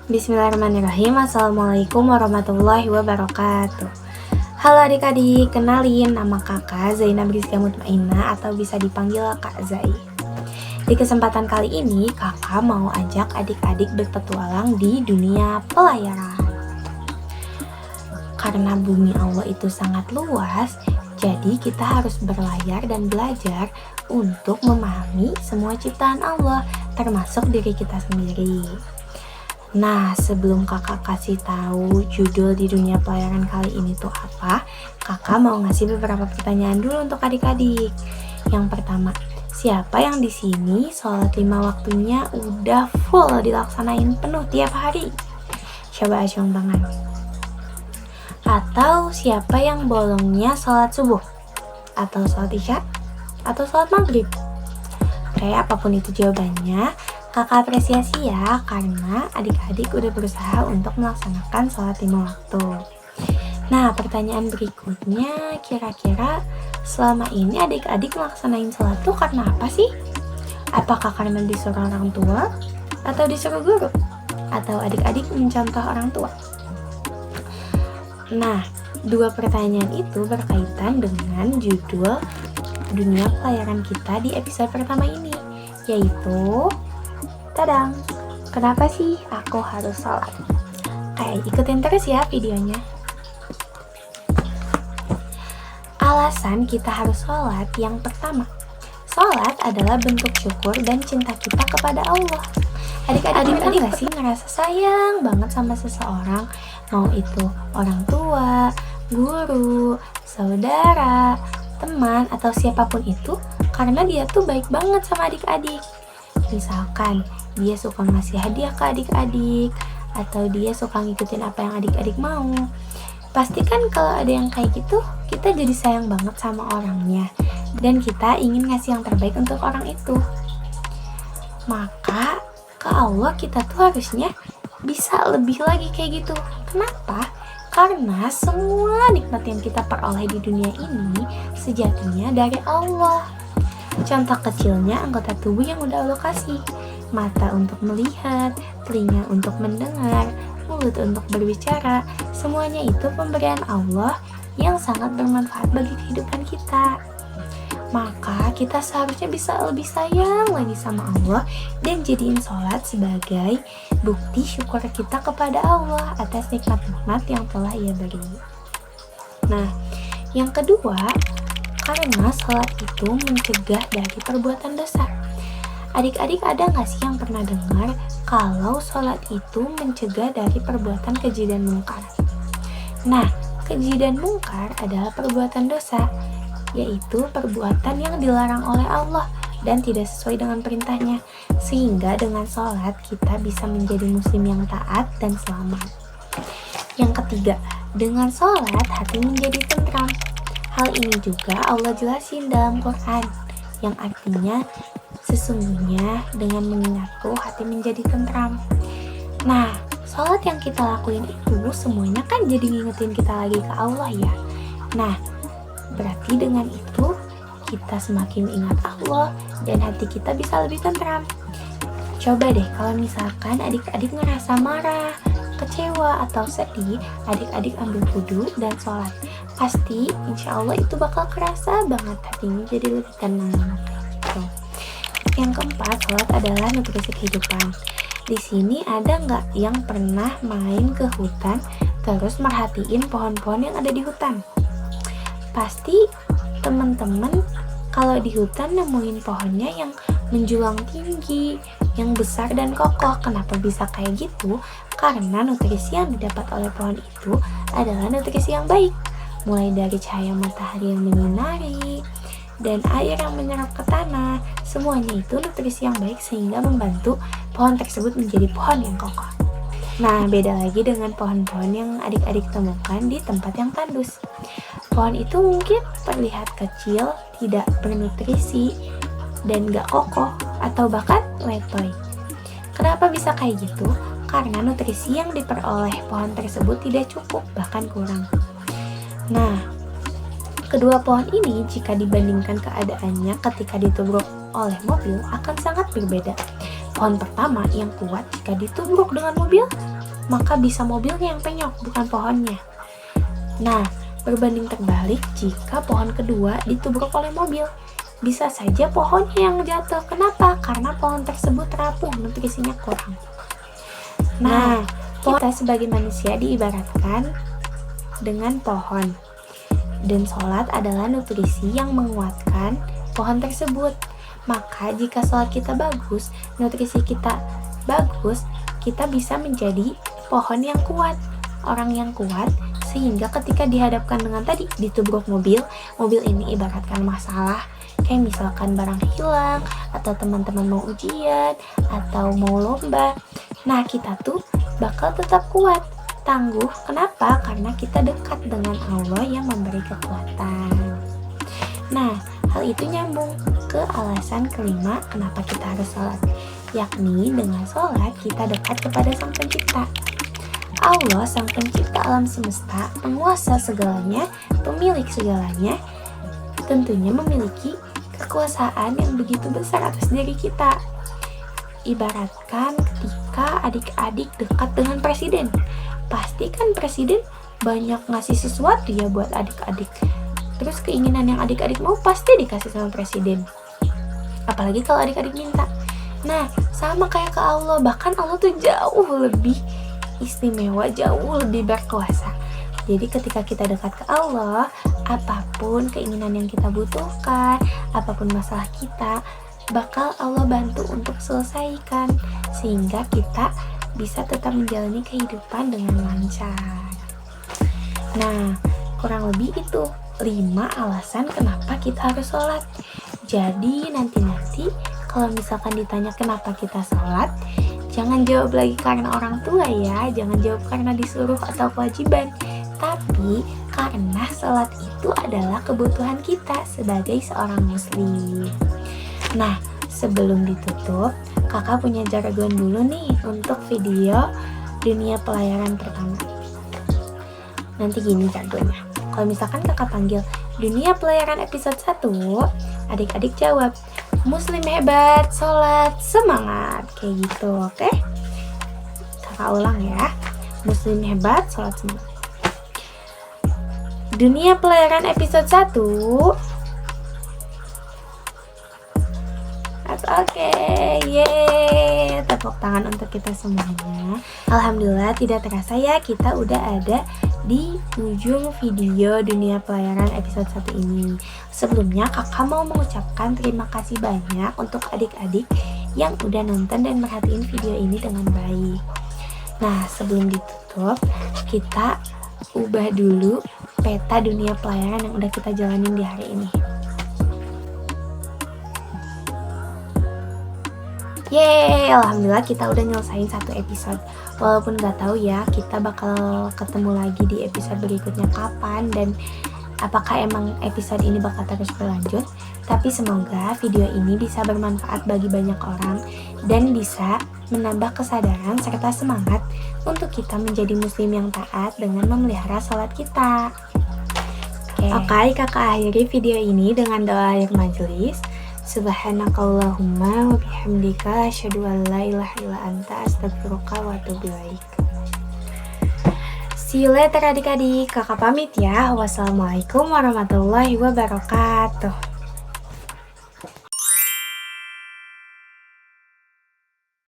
Bismillahirrahmanirrahim. Assalamualaikum warahmatullahi wabarakatuh. Halo adik-adik, kenalin nama kakak Zainab Rizkia Mutmainah atau bisa dipanggil Kak Zai. Di kesempatan kali ini kakak mau ajak adik-adik berpetualang di dunia pelayaran. Karena bumi Allah itu sangat luas, jadi kita harus berlayar dan belajar untuk memahami semua ciptaan Allah, termasuk diri kita sendiri. Nah, sebelum kakak kasih tahu judul di dunia pelayaran kali ini tuh apa, kakak mau ngasih beberapa pertanyaan dulu untuk adik-adik. Yang pertama, siapa yang di sini sholat 5 waktunya udah full dilaksanain penuh tiap hari? Coba acung tangan. Atau siapa yang bolongnya sholat subuh? Atau sholat isya? Atau sholat maghrib? Oke, apapun itu jawabannya, kakak apresiasi ya, karena adik-adik udah berusaha untuk melaksanakan sholat 5 waktu. Nah, pertanyaan berikutnya, kira-kira selama ini adik-adik melaksanain sholat tuh karena apa sih? Apakah karena disuruh orang tua? Atau disuruh guru? Atau adik-adik mencontoh orang tua? Nah, dua pertanyaan itu berkaitan dengan judul dunia pelayaran kita di episode pertama ini, yaitu tadang, kenapa sih aku harus sholat? Ikutin terus ya videonya. Alasan kita harus sholat yang pertama, sholat adalah bentuk syukur dan cinta kita kepada Allah. Adik-adik gak sih ngerasa sayang banget sama seseorang, mau itu orang tua, guru, saudara, teman, atau siapapun itu, karena dia tuh baik banget sama adik-adik. Misalkan dia suka ngasih hadiah ke adik-adik, atau dia suka ngikutin apa yang adik-adik mau. Pasti kan kalau ada yang kayak gitu, kita jadi sayang banget sama orangnya, dan kita ingin ngasih yang terbaik untuk orang itu. Maka ke Allah kita tuh harusnya bisa lebih lagi kayak gitu. Kenapa? Karena semua nikmat yang kita peroleh di dunia ini sejatinya dari Allah. Contoh kecilnya anggota tubuh yang udah Allah kasih. Mata untuk melihat, telinga untuk mendengar, mulut untuk berbicara. Semuanya itu pemberian Allah yang sangat bermanfaat bagi kehidupan kita. Maka kita seharusnya bisa lebih sayang lagi sama Allah dan jadiin sholat sebagai bukti syukur kita kepada Allah atas nikmat-nikmat yang telah Ia beri. Nah, yang kedua, karena sholat itu mencegah dari perbuatan dosa. Adik-adik ada gak sih yang pernah dengar kalau sholat itu mencegah dari perbuatan keji dan mungkar? Nah, keji dan mungkar adalah perbuatan dosa, yaitu perbuatan yang dilarang oleh Allah dan tidak sesuai dengan perintahnya, sehingga dengan sholat kita bisa menjadi muslim yang taat dan selamat. Yang ketiga, dengan sholat hati menjadi tentram. Hal ini juga Allah jelasin dalam Quran, yang artinya sesungguhnya dengan mengingatku hati menjadi tentram. Nah, sholat yang kita lakuin itu semuanya kan jadi ngingetin kita lagi ke Allah ya. Nah, berarti dengan itu kita semakin ingat Allah dan hati kita bisa lebih tentram. Coba deh kalau misalkan adik-adik ngerasa marah, kecewa, atau sedih, adik-adik ambil wudu dan sholat. Pasti insya Allah itu bakal kerasa banget hatinya jadi lebih tenang gitu. Yang keempat, sholat adalah nutrisi kehidupan. Di sini ada nggak yang pernah main ke hutan terus merhatiin pohon-pohon yang ada di hutan? Pasti teman-teman kalau di hutan nemuin pohonnya yang menjulang tinggi, yang besar dan kokoh. Kenapa bisa kayak gitu? Karena nutrisi yang didapat oleh pohon itu adalah nutrisi yang baik, mulai dari cahaya matahari yang menyinari dan air yang menyerap ke tanah. Semuanya itu nutrisi yang baik sehingga membantu pohon tersebut menjadi pohon yang kokoh. Nah, beda lagi dengan pohon-pohon yang adik-adik temukan di tempat yang tandus. Pohon itu mungkin terlihat kecil, tidak bernutrisi, dan gak kokoh, atau bahkan letoy. Kenapa bisa kayak gitu? Karena nutrisi yang diperoleh pohon tersebut tidak cukup, bahkan kurang. Nah, kedua pohon ini jika dibandingkan keadaannya ketika ditubruk oleh mobil akan sangat berbeda. Pohon pertama yang kuat jika ditubruk dengan mobil maka bisa mobilnya yang penyok, bukan pohonnya. Nah, berbanding terbalik jika pohon kedua ditubruk oleh mobil, bisa saja pohonnya yang jatuh. Kenapa? Karena pohon tersebut rapuh, nutrisinya kurang. Nah, kita sebagai manusia diibaratkan dengan pohon, dan sholat adalah nutrisi yang menguatkan pohon tersebut. Maka jika sholat kita bagus, nutrisi kita bagus, kita bisa menjadi pohon yang kuat, orang yang kuat, sehingga ketika dihadapkan dengan tadi ditubruk mobil ini ibaratkan masalah, kayak misalkan barang hilang, atau teman-teman mau ujian, atau mau lomba. Nah, kita tuh bakal tetap kuat, tangguh. Kenapa? Karena kita dekat dengan Allah yang memberi kekuatan. Nah, hal itu nyambung ke alasan kelima kenapa kita harus sholat, yakni dengan sholat kita dekat kepada Sang Pencipta. Allah, Sang Pencipta alam semesta, penguasa segalanya, pemilik segalanya, tentunya memiliki kekuasaan yang begitu besar atas diri kita. Ibaratkan ketika adik-adik dekat dengan presiden, pasti kan presiden banyak ngasih sesuatu ya buat adik-adik. Terus keinginan yang adik-adik mau pasti dikasih sama presiden, apalagi kalau adik-adik minta. Nah, sama kayak ke Allah, bahkan Allah tuh jauh lebih istimewa, jauh lebih berkuasa. Jadi ketika kita dekat ke Allah, apapun keinginan yang kita butuhkan, apapun masalah kita, bakal Allah bantu untuk selesaikan, sehingga kita bisa tetap menjalani kehidupan dengan lancar. Nah, kurang lebih itu 5 alasan kenapa kita harus sholat. Jadi nanti kalau misalkan ditanya kenapa kita sholat, jangan jawab lagi karena orang tua ya, jangan jawab karena disuruh atau kewajiban, tapi karena sholat itu adalah kebutuhan kita sebagai seorang muslim. Nah, sebelum ditutup, kakak punya jargon dulu nih untuk video dunia pelayaran pertama. Nanti gini jargonnya, kalau misalkan kakak panggil dunia pelayaran episode 1, adik-adik jawab, muslim hebat, sholat, semangat, kayak gitu, oke? Kakak ulang ya, muslim hebat, sholat, semangat. Dunia pelayaran episode 1. Oke, yeay, tepuk tangan untuk kita semuanya. Alhamdulillah tidak terasa ya kita udah ada di ujung video dunia pelayaran episode 1 ini. Sebelumnya kakak mau mengucapkan terima kasih banyak untuk adik-adik yang udah nonton dan merhatiin video ini dengan baik. Nah, sebelum ditutup, kita ubah dulu peta dunia pelayaran yang udah kita jalanin di hari ini. Yeay, alhamdulillah kita udah nyelesain 1 episode. Walaupun gak tahu ya kita bakal ketemu lagi di episode berikutnya kapan dan apakah emang episode ini bakal terus berlanjut. Tapi semoga video ini bisa bermanfaat bagi banyak orang dan bisa menambah kesadaran serta semangat untuk kita menjadi muslim yang taat dengan memelihara sholat kita. Oke, kakak akhiri video ini dengan doa akhir majelis. Subhanakallahumma wa bihamdika asyhadu an la ilaha illa anta astaghfiruka wa atubu ilaik. See you later adik-adik. Kakak pamit ya. Wassalamualaikum warahmatullahi wabarakatuh.